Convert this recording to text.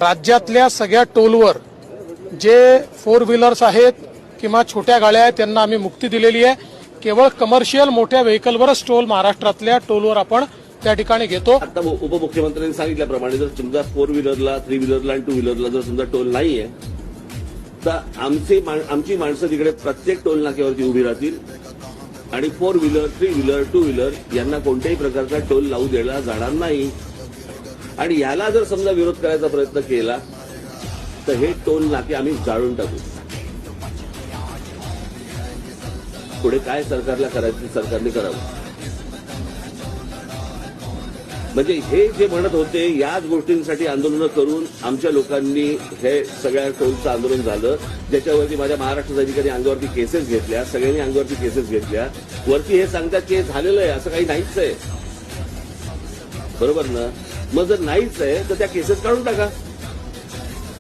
राज्यातल्या सगळ्या टोलवर जे 4 व्हीलर्स आहेत किंवा छोट्या गाड्या आहेत त्यांना आम्ही मुक्ती दिलेली आहे. केवळ कमर्शियल मोठ्या व्हेकलवरच टोल महाराष्ट्रातल्या टोलवर आपण त्या ठिकाणी घेतो. आता उपमुख्यमंत्र्यांनी सांगितल्याप्रमाणे जर समजा 4 व्हीलरला 3 व्हीलरला आणि 2 व्हीलरला जर समजा टोल नाहीये तर आमची माणसं तिकडे प्रत्येक टोल नाक्यावरती उभी राहतील आणि 4 व्हीलर 3 व्हीलर 2 व्हीलर यांना कोणत्याही प्रकारचा टोल लावू दिला जाणार नाही. आणि याला जर समजा विरोध करायचा प्रयत्न केला तर हे टोल नाके आम्ही जाळून टाकू. पुढे काय सरकारला करायचं सरकारने करावं. म्हणजे हे जे म्हणत होते याच गोष्टींसाठी आंदोलनं करून आमच्या लोकांनी हे सगळ्या टोलचं आंदोलन झालं, ज्याच्यावरती माझ्या महाराष्ट्र सैनिकांनी अंगावरती केसेस घेतल्या, सगळ्यांनी अंगावरती केसेस घेतल्या. वरती हे सांगतात की हे झालेलं आहे, असं काही नाहीच आहे. बरोबर ना? मग जर नाहीच आहे तर त्या केसेस काढून टाका.